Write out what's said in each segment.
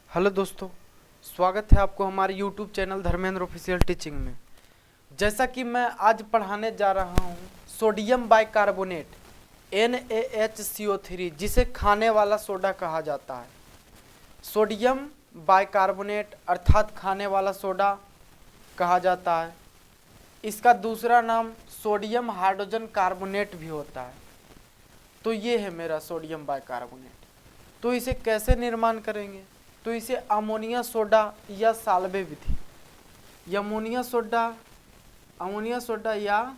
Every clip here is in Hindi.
हेलो दोस्तों, स्वागत है आपको हमारे YouTube channel Dharmendra official teaching में। जैसा कि मैं आज पढ़ाने जा रहा हूँ सोडियम बाइकार्बोनेट NaHCO3, जिसे खाने वाला सोडा कहा जाता है। सोडियम बाइकार्बोनेट अर्थात खाने वाला सोडा कहा जाता है। इसका दूसरा नाम सोडियम हाइड्रोजन कार्बोनेट भी होता है। तो ये है मेरा सोडियम बाइकार्बोनेट। तो इसे कैसे निर्माण करेंगे? तो इसे अमोनिया सोडा या साल्वे विधि, अमोनिया सोडा या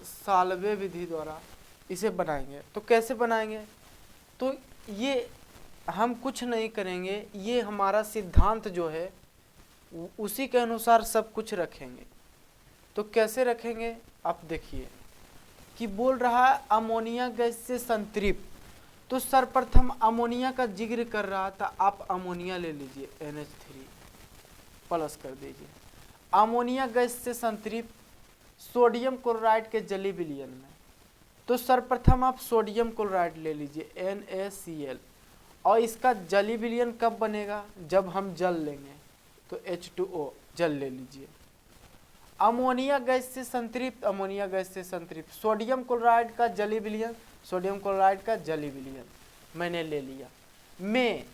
साल्वे विधि द्वारा इसे बनाएंगे। तो कैसे बनाएंगे? तो ये हम कुछ नहीं करेंगे, ये हमारा सिद्धांत जो है उसी के अनुसार सब कुछ रखेंगे। तो कैसे रखेंगे आप देखिए कि बोल रहा है अमोनिया गैस से संतृप्त। तो सर्वप्रथम अमोनिया का जिक्र कर रहा था, आप अमोनिया ले लीजिए, NH3 प्लस कर दीजिए। अमोनिया गैस से संतृप्त सोडियम क्लोराइड के जली विलयन में, तो सर्वप्रथम आप सोडियम क्लोराइड ले लीजिए NaCl, और इसका जली विलयन कब बनेगा? जब हम जल लेंगे, तो H2O जल ले लीजिए। अमोनिया गैस से संतृप्त सोडियम क्लोराइड का जली विलयन, मैंने ले लिया। में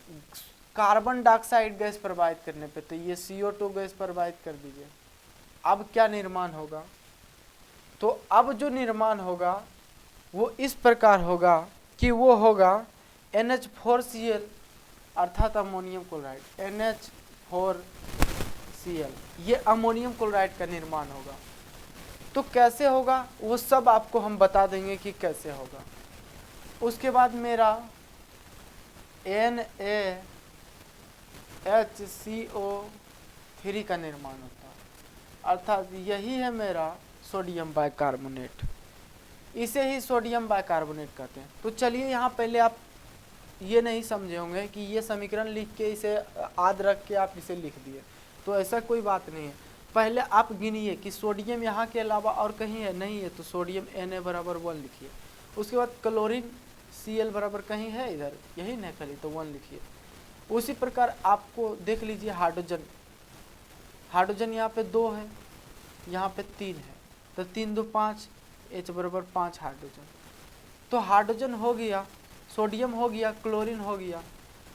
कार्बन डाइऑक्साइड गैस प्रवाहित करने पे, तो ये CO2 गैस प्रवाहित कर दीजिए। अब क्या निर्माण होगा? तो अब जो निर्माण होगा वो इस प्रकार होगा कि वो होगा NH4Cl अर्थात अमोनियम क्लोराइड, NH4Cl, ये अमोनियम क्लोराइड का निर्माण होगा। तो कैसे होगा वो सब आपको हम बता देंगे कि कैसे होगा। उसके बाद मेरा NaHCO3 का निर्माण होता है, अर्थात यही है मेरा सोडियम बाइकार्बोनेट। इसे ही सोडियम बाइकार्बोनेट कहते हैं। तो चलिए यहाँ पहले आप ये नहीं समझे होंगे कि ये समीकरण लिख के इसे आद रख के आप इसे लिख दिए, तो ऐसा कोई बात नहीं है। पहले आप गिनिए कि सोडियम यहाँ के अलावा और कहीं है, नहीं है, तो सोडियम Na बराबर 1 लिखिए। उसके बाद क्लोरीन Cl बराबर कहीं है इधर, यही नहीं खाली, तो 1 लिखिए। उसी प्रकार आपको देख लीजिए हाइड्रोजन यहाँ पे 2 है, यहाँ पे 3 है, तो 3 2 5, H बराबर 5 हाइड्रोजन। तो हाइड्रोजन हो गया, सोडियम हो गया, क्लोरीन हो गया,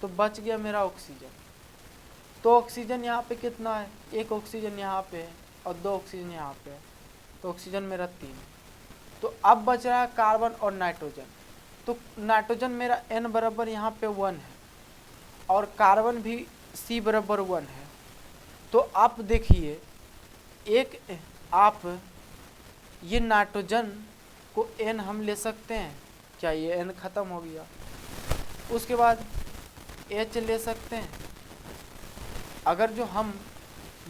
तो बच गया मेरा ऑक्सीजन। तो ऑक्सीजन यहाँ पे कितना है? 1 ऑक्सीजन यहाँ पे है और 2 ऑक्सीजन यहाँ पे है, तो ऑक्सीजन मेरा 3 है। तो अब बच रहा है कार्बन और नाइट्रोजन। तो नाइट्रोजन मेरा N बराबर यहाँ पे 1 है और कार्बन भी C बराबर 1 है। तो आप देखिए, एक आप ये नाइट्रोजन को N हम ले सकते हैं क्या? ये N खत्म हो गया। उसके बाद H ले सकते हैं। अगर जो हम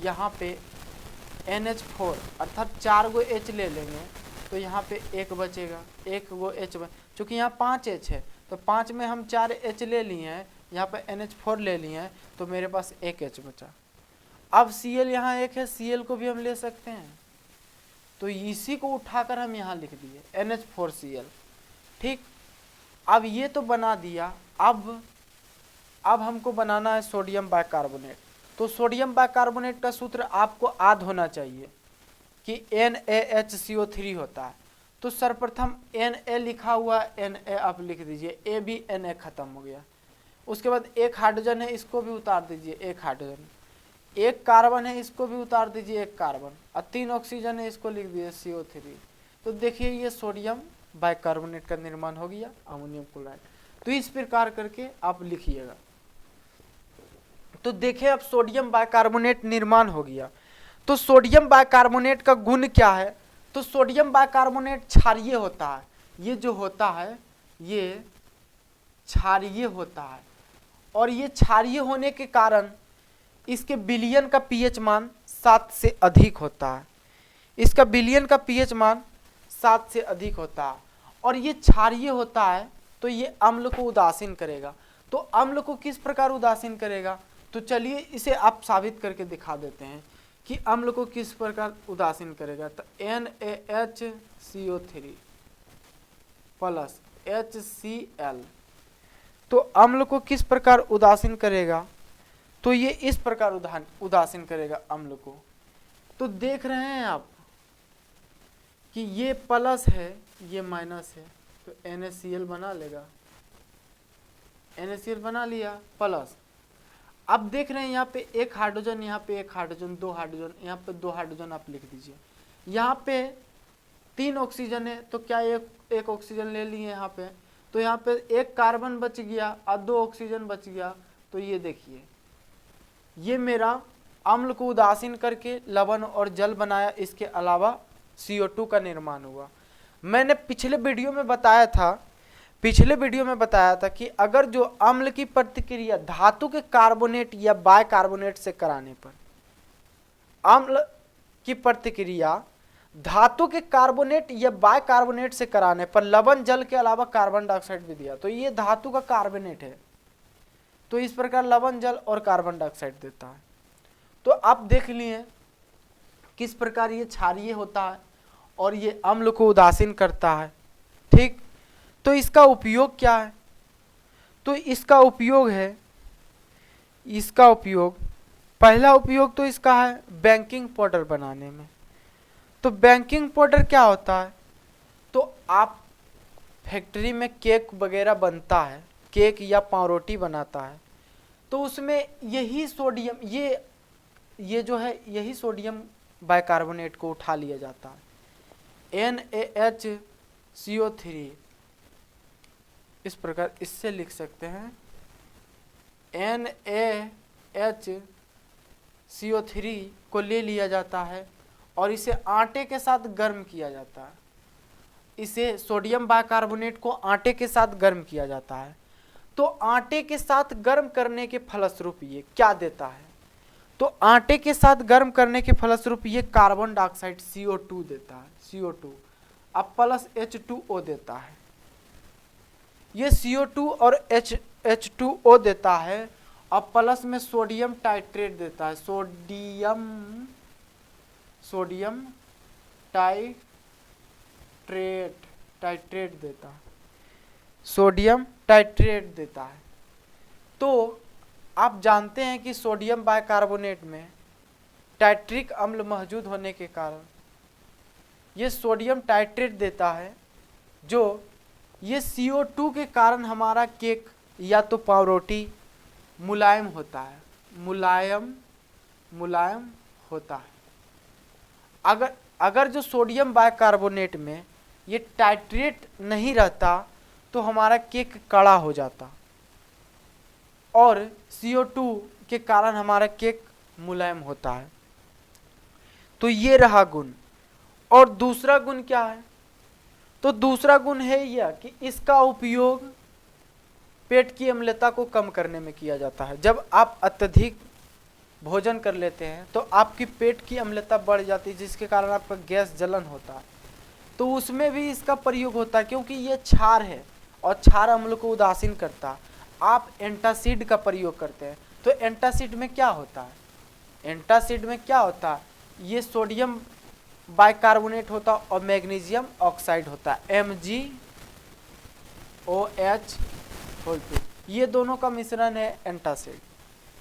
यहाँ पे NH4 अर्थात 4 गो H ले लेंगे, तो यहाँ पे 1 बचेगा, 1 गो H चूँकि यहाँ 5 H है, तो 5 में हम 4 H ले लिए हैं, यहाँ पे NH4 ले लिए हैं, तो मेरे पास 1 H बचा। अब Cl यहाँ 1 है, Cl को भी हम ले सकते हैं, तो इसी को उठाकर हम यहाँ लिख दिए NH4Cl। ठीक, अब ये तो बना दिया। अब हमको बनाना है सोडियम बाइकार्बोनेट। तो सोडियम बाइकार्बोनेट का सूत्र आपको याद होना चाहिए कि NaHCO3 होता है। तो सर्वप्रथम Na लिखा हुआ है, Na आप लिख दीजिए, A भी Na खत्म हो गया। उसके बाद 1 हाइड्रोजन है, इसको भी उतार दीजिए, 1 हाइड्रोजन। 1 कार्बन है, इसको भी उतार दीजिए, 1 कार्बन, और 3 ऑक्सीजन है, इसको लिख दीजिए CO3। तो देखिए ये सोडियम बाइकार्बोनेट का निर्माण हो गया, अमोनियम क्लोराइड। तो इस प्रकार करके आप लिखिएगा। तो देखिए अब सोडियम बाइकार्बोनेट निर्माण हो गया। तो सोडियम बाइकार्बोनेट का गुण क्या है? तो सोडियम बाइकार्बोनेट क्षारीय होता है। ये जो होता है ये क्षारीय होता है, और ये क्षारीय होने के कारण इसके विलयन का pH मान 7 से अधिक होता है। इसका विलयन का pH मान 7 से अधिक होता है, और ये क्षारीय होता है, तो ये अम्ल को उदासीन करेगा। तो अम्ल को किस प्रकार उदासीन करेगा? तो चलिए इसे आप साबित करके दिखा देते हैं कि अम्ल को किस प्रकार उदासीन करेगा। तो NaHCO3 प्लस HCl तो अम्ल को किस प्रकार उदासीन करेगा, तो ये इस प्रकार उदासीन करेगा अम्ल को। तो देख रहे हैं आप कि ये प्लस है ये माइनस है, तो NaCl बना लेगा, NaCl बना लिया प्लस। अब देख रहे हैं यहाँ पे एक हाइड्रोजन, यहाँ पे एक हाइड्रोजन, दो हाइड्रोजन, यहाँ पे दो हाइड्रोजन आप लिख दीजिए। यहाँ पे 3 ऑक्सीजन है, तो क्या एक ऑक्सीजन ले लिए यहाँ पे, तो यहाँ पे एक कार्बन बच गया और 2 ऑक्सीजन बच गया। तो ये देखिए ये मेरा अम्ल को उदासीन करके लवण और जल बनाया, इसके अलावा CO2 का निर्माण हुआ। मैंने पिछले वीडियो में बताया था कि अगर जो अम्ल की प्रतिक्रिया धातु के कार्बोनेट या बाइकार्बोनेट से कराने पर, अम्ल की प्रतिक्रिया धातु के कार्बोनेट या बाइकार्बोनेट से कराने पर लवण जल के अलावा कार्बन डाइऑक्साइड भी दिया, तो ये धातु का कार्बोनेट है, तो इस प्रकार लवण जल और कार्बन डाइऑक्साइड देता है। तो आप देख लिए किस प्रकार ये क्षारीय होता है और ये अम्ल को उदासीन करता है। ठीक, तो इसका उपयोग क्या है, तो इसका उपयोग पहला उपयोग तो इसका है बेकिंग पाउडर बनाने में। तो बेकिंग पाउडर क्या होता है, तो आप फैक्ट्री में केक वगैरह बनता है, केक या पावरोटी बनाता है, तो उसमें यही सोडियम ये जो है यही सोडियम बाइकार्बोनेट को उठा लिया जाता है, NaHCO3, इस प्रकार इससे लिख सकते हैं NaHCO3 को ले लिया जाता है और इसे आटे के साथ गर्म किया जाता है। इसे सोडियम बाइकार्बोनेट को आटे के साथ गर्म किया जाता है। तो आटे के साथ गर्म करने के फलस्वरूप ये क्या देता है, तो आटे के साथ गर्म करने के फलस्वरूप ये कार्बन डाइऑक्साइड CO2 देता है, CO2 अब प्लस H2O देता है। ये CO2 और H2O देता है और प्लस में सोडियम टाइट्रेट देता है, सोडियम टाइट्रेट देता है, सोडियम टाइट्रेट देता है। तो आप जानते हैं कि सोडियम बाइकार्बोनेट में टाइट्रिक अम्ल मौजूद होने के कारण ये सोडियम टाइट्रेट देता है, जो ये CO2 के कारण हमारा केक या तो पावरोटी मुलायम होता है, मुलायम होता है। अगर जो सोडियम बाइकार्बोनेट में ये टाइट्रेट नहीं रहता तो हमारा केक कड़ा हो जाता और CO2 के कारण हमारा केक मुलायम होता है। तो ये रहा गुण। और दूसरा गुण क्या है, तो दूसरा गुण है यह कि इसका उपयोग पेट की अम्लता को कम करने में किया जाता है। जब आप अत्यधिक भोजन कर लेते हैं तो आपकी पेट की अम्लता बढ़ जाती है, जिसके कारण आपका गैस जलन होता है, तो उसमें भी इसका प्रयोग होता है, क्योंकि ये क्षार है और क्षार अम्ल को उदासीन करता है। आप एंटासिड का प्रयोग करते हैं, तो एंटासिड में क्या होता है, ये सोडियम बाइकार्बोनेट होता है और मैग्नीशियम ऑक्साइड होता है, MgOH2, ये दोनों का मिश्रण है एंटासिड।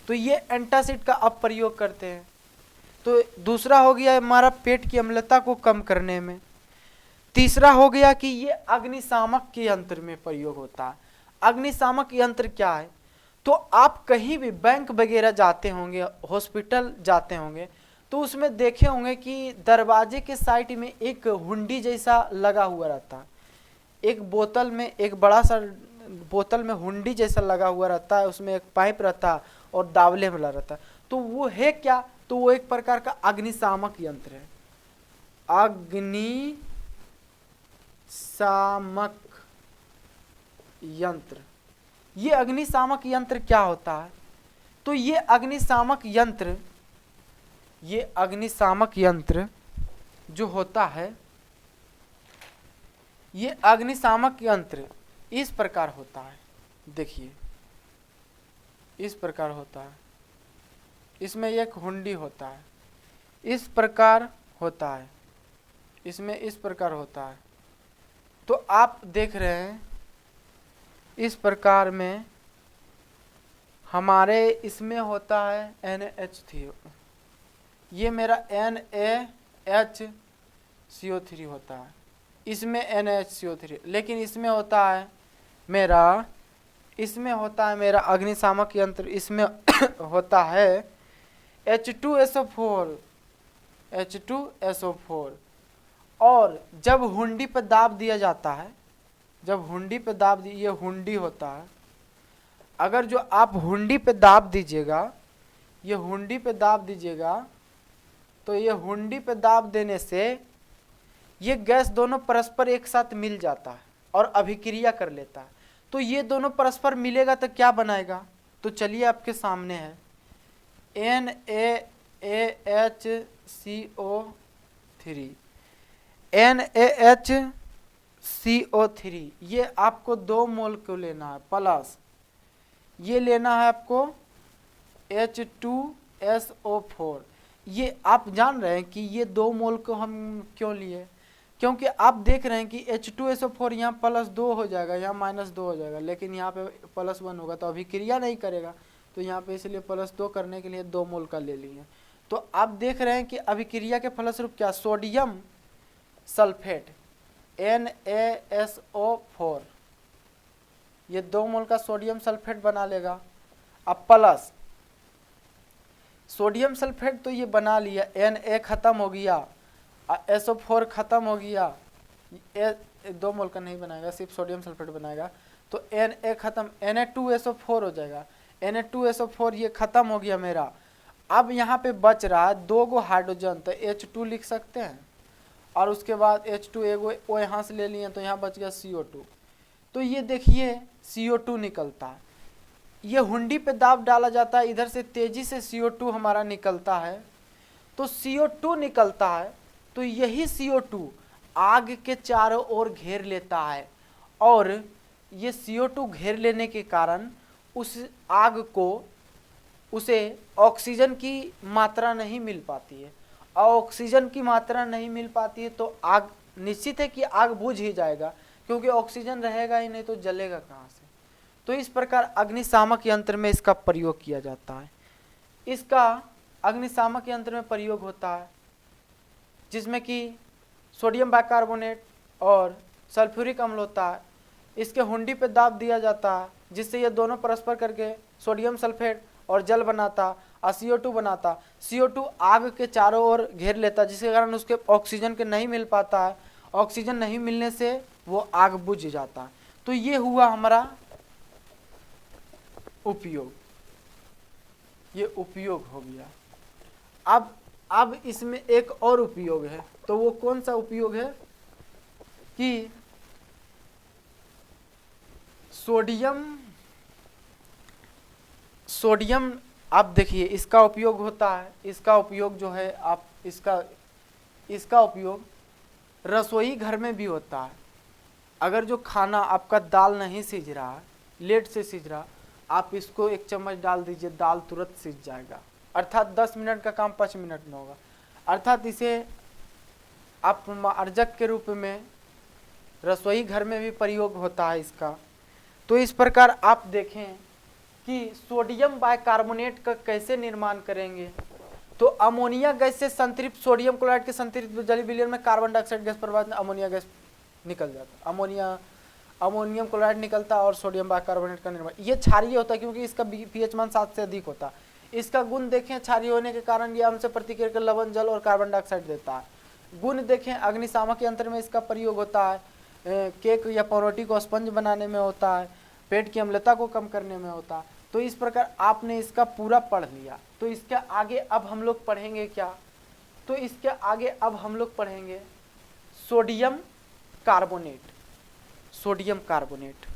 तो ये एंटासिड का अब प्रयोग करते हैं। तो दूसरा हो गया हमारा पेट की अम्लता को कम करने में। तीसरा हो गया कि ये अग्निशामक के यंत्र में प्रयोग होता है। अग्निशामक यंत्र क्या है, तो आप कहीं भी बैंक वगैरह जाते होंगे, हॉस्पिटल जाते होंगे, तो उसमें देखे होंगे कि दरवाजे के साइड में एक हुंडी जैसा लगा हुआ रहता है, एक बोतल में, एक बड़ा सा बोतल में हुंडी जैसा लगा हुआ रहता है, उसमें एक पाइप रहता है और दावले वाला रहता है। तो वो है क्या, तो वो एक प्रकार का अग्निशामक यंत्र है, अग्निशामक यंत्र। ये अग्निशामक यंत्र क्या होता है, तो ये अग्निशामक यंत्र जो होता है, ये अग्निशामक यंत्र इस प्रकार होता है। देखिए इस प्रकार होता है, इसमें एक हुंडी होता है, इस प्रकार होता है, इसमें इस प्रकार होता है। तो आप देख रहे हैं इस प्रकार में हमारे इसमें होता है NH3, ये मेरा NaHCO3 होता है, इसमें NaHCO3, लेकिन इसमें होता है मेरा अग्निशामक यंत्र, इसमें होता है H2SO4। और जब हुंडी पर दाब दिया जाता है, ये हुंडी होता है, अगर जो आप हुंडी पे दाब दीजिएगा, तो ये हुंडी पे दाब देने से ये गैस दोनों परस्पर एक साथ मिल जाता है और अभिक्रिया कर लेता है। तो ये दोनों परस्पर मिलेगा तो क्या बनाएगा, तो चलिए आपके सामने है NaHCO3, ये आपको 2 मोल को लेना है, प्लस ये लेना है आपको H2SO4। ये आप जान रहे हैं कि ये 2 मोल को हम क्यों लिए, क्योंकि आप देख रहे हैं कि H2SO4 यहाँ +2 हो जाएगा, यहाँ -2 हो जाएगा, लेकिन यहाँ पे +1 होगा तो अभिक्रिया नहीं करेगा, तो यहाँ पे इसलिए +2 करने के लिए 2 मोल का ले लिए। तो आप देख रहे हैं कि अभिक्रिया के फलस्वरूप क्या, सोडियम सल्फेट NaSO4 ये 2 मोल का सोडियम सल्फेट बना लेगा। अब प्लस सोडियम सल्फेट तो ये बना लिया, Na खत्म हो गया, SO4 खत्म हो गया, 2 मोल का नहीं बनाएगा, सिर्फ सोडियम सल्फेट बनाएगा, तो Na खत्म, Na2SO4 हो जाएगा, Na2SO4 ये खत्म हो गया मेरा। अब यहाँ पे बच रहा है 2 गो हाइड्रोजन, तो H2 लिख सकते हैं, और उसके बाद H2 एगो यहाँ से ले लिए तो यहाँ बच गया CO2। तो ये देखिए CO2 निकलता है, ये हुंडी पे दाब डाला जाता है, इधर से तेजी से CO2 हमारा निकलता है, तो CO2 निकलता है, तो यही CO2 आग के चारों ओर घेर लेता है, और ये CO2 घेर लेने के कारण उस आग को उसे ऑक्सीजन की मात्रा नहीं मिल पाती है, और ऑक्सीजन की मात्रा नहीं मिल पाती है तो आग निश्चित है कि आग बुझ ही जाएगा, क्योंकि ऑक्सीजन रहेगा ही नहीं तो जलेगा कहाँ से। तो इस प्रकार अग्निशामक यंत्र में इसका प्रयोग किया जाता है। इसका अग्निशामक यंत्र में प्रयोग होता है जिसमें कि सोडियम बाइकार्बोनेट और सल्फ्यूरिक अम्ल होता है, इसके हुंडी पे दाब दिया जाता है, जिससे ये दोनों परस्पर करके सोडियम सल्फेट और जल बनाता और CO2 बनाता। CO2 आग के चारों ओर घेर लेता, जिसके कारण उसके ऑक्सीजन के नहीं मिल पाता है, ऑक्सीजन नहीं मिलने से वो आग बुझ जाता। तो ये हुआ हमारा उपयोग, ये उपयोग हो गया। अब इसमें एक और उपयोग है, तो वो कौन सा उपयोग है कि सोडियम आप देखिए इसका उपयोग होता है, इसका उपयोग जो है आप इसका उपयोग रसोई घर में भी होता है। अगर जो खाना आपका दाल नहीं सीझ रहा है, लेट से सीझ रहा, आप इसको 1 चम्मच डाल दीजिए, दाल तुरंत सीझ जाएगा, अर्थात 10 मिनट का काम 5 मिनट में होगा। अर्थात इसे आप मार्जक के रूप में रसोई घर में भी प्रयोग होता है इसका। तो इस प्रकार आप देखें कि सोडियम बाइकार्बोनेट का कैसे निर्माण करेंगे, तो अमोनिया गैस से संतृप्त सोडियम क्लोराइड के संतृप्त जलीय विलयन में कार्बन डाइऑक्साइड गैस प्रवाह में अमोनिया गैस निकल जाता, अमोनियम क्लोराइड निकलता और सोडियम बाइकार्बोनेट का निर्माण। ये क्षारीय होता है क्योंकि इसका pH मान 7 से अधिक होता है। इसका गुण देखें, क्षारीय होने के कारण ये हमसे प्रतिक्रिया कर लवण, जल और कार्बन डाइऑक्साइड देता है। गुण देखें, अग्निशामक यंत्र में इसका प्रयोग होता है, केक या पावरोटी को स्पंज बनाने में होता है, पेट की अम्लता को कम करने में होता है। तो इस प्रकार आपने इसका पूरा पढ़ लिया। तो इसके आगे अब हम लोग पढ़ेंगे क्या, तो इसके आगे अब हम लोग पढ़ेंगे सोडियम कार्बोनेट।